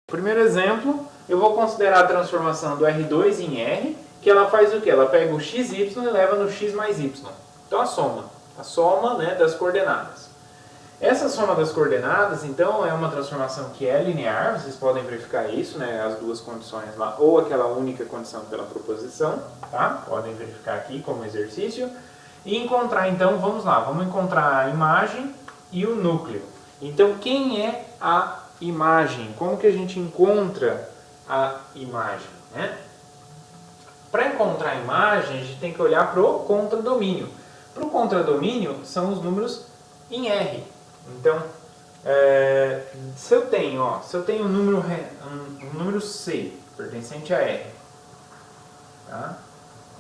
Primeiro exemplo, eu vou considerar a transformação do R2 em R, que ela faz o quê? Ela pega o xy e leva no x mais y. Então a soma, né, das coordenadas. Essa soma das coordenadas, então, é uma transformação que é linear, vocês podem verificar isso, né, as duas condições lá, ou aquela única condição pela proposição, tá? Podem verificar aqui como exercício. E encontrar, então, vamos lá, vamos encontrar a imagem e o núcleo. Então, quem é a imagem? Como que a gente encontra a imagem, né? Para encontrar a imagem, a gente tem que olhar para o contradomínio. Para o contradomínio, são os números em R. Então, se eu tenho um número C, pertencente a R, tá?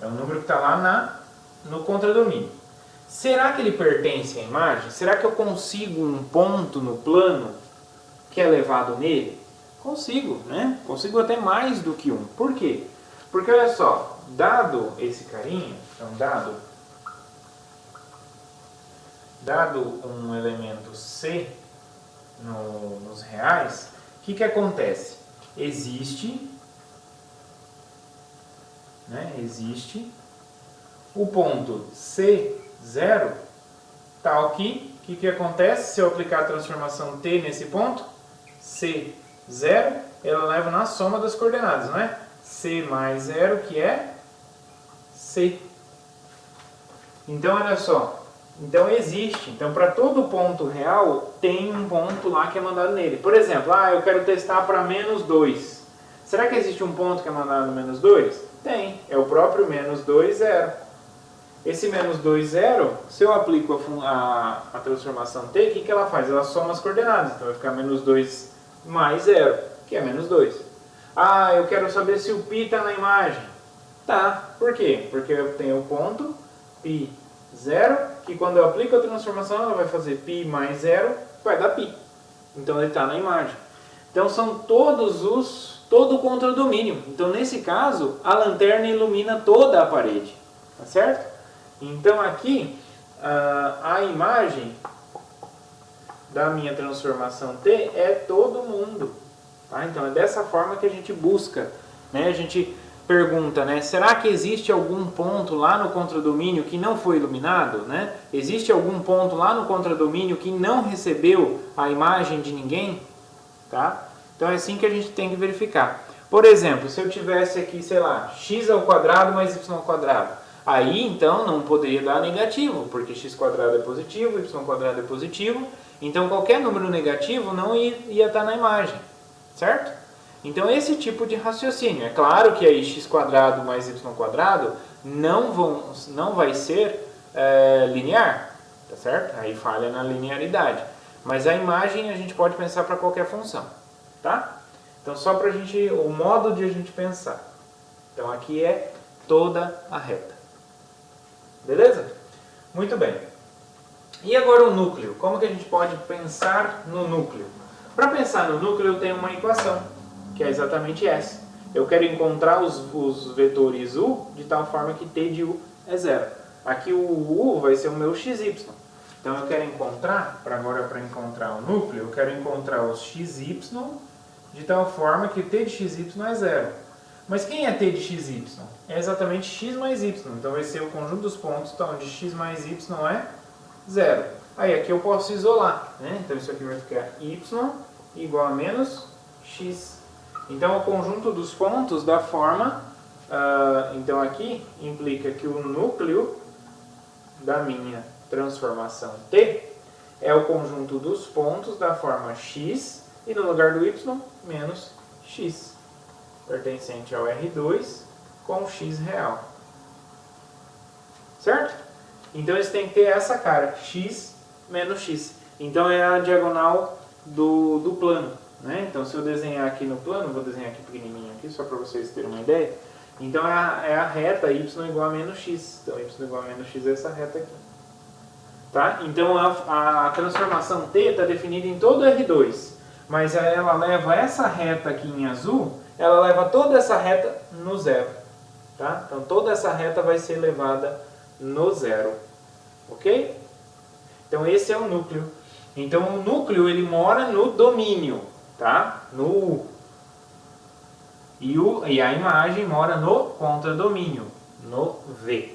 É um número que está lá no contradomínio. Será que ele pertence à imagem? Será que eu consigo um ponto no plano que é levado nele? Consigo, né? Consigo até mais do que um. Por quê? Porque olha só, dado esse carinha, então dado um elemento C nos reais, o que acontece? Existe o ponto C0, tal que, o que acontece se eu aplicar a transformação T nesse ponto? C0, ela leva na soma das coordenadas, não é? C mais 0, que é C. Então, olha só. Então, existe. Então, para todo ponto real, tem um ponto lá que é mandado nele. Por exemplo, eu quero testar para menos 2. Será que existe um ponto que é mandado no menos 2? Tem. É o próprio menos 2, 0. Esse menos 2, 0, se eu aplico a transformação T, o que ela faz? Ela soma as coordenadas. Então, vai ficar menos 2 mais 0, que é menos 2. Eu quero saber se o π está na imagem. Tá. Por quê? Porque eu tenho o ponto π 0, que quando eu aplico a transformação, ela vai fazer π mais 0, vai dar π. Então, ele está na imagem. Então, são todo o contradomínio. Então, nesse caso, a lanterna ilumina toda a parede. Tá certo? Então, aqui, a imagem da minha transformação T é todo mundo. Tá? Então, é dessa forma que a gente busca, né? A gente pergunta, né? Será que existe algum ponto lá no contradomínio que não foi iluminado? Né? Existe algum ponto lá no contradomínio que não recebeu a imagem de ninguém? Tá? Então, é assim que a gente tem que verificar. Por exemplo, se eu tivesse aqui, sei lá, x ao quadrado mais y ao quadrado. Aí, então, não poderia dar negativo, porque x quadrado é positivo, y quadrado é positivo. Então, qualquer número negativo não ia estar na imagem. Certo? Então, esse tipo de raciocínio. É claro que aí x quadrado mais y quadrado não vai ser linear. Tá certo? Aí falha na linearidade. Mas a imagem a gente pode pensar para qualquer função. Tá? Então, só para o modo de a gente pensar. Então, aqui é toda a reta. Beleza? Muito bem. E agora o núcleo. Como que a gente pode pensar no núcleo? Para pensar no núcleo, eu tenho uma equação, que é exatamente essa. Eu quero encontrar os vetores U de tal forma que T de U é 0. Aqui o U vai ser o meu XY. Então eu quero encontrar, para encontrar o núcleo, eu quero encontrar os XY de tal forma que T de XY é 0. Mas quem é T de XY? É exatamente x mais y. Então vai ser o conjunto dos pontos onde x mais y é 0. Aí aqui eu posso isolar, né? Então isso aqui vai ficar y igual a menos x. Então o conjunto dos pontos da forma, então aqui implica que o núcleo da minha transformação T é o conjunto dos pontos da forma x e no lugar do y, menos x, pertencente ao R2 com x real. Certo? Então eles têm que ter essa cara, x menos x. Então é a diagonal do plano. Né? Então se eu desenhar aqui no plano, vou desenhar aqui pequenininho aqui, só para vocês terem uma ideia. Então é a reta y igual a menos x. Então y igual a menos x é essa reta aqui. Tá? Então a transformação T está definida em todo R2. Mas ela leva essa reta aqui em azul, ela leva toda essa reta no zero. Tá? Então toda essa reta vai ser levada no zero. Ok? Então esse é o núcleo. Então o núcleo ele mora no domínio, tá? No U. e a imagem mora no contradomínio, no V.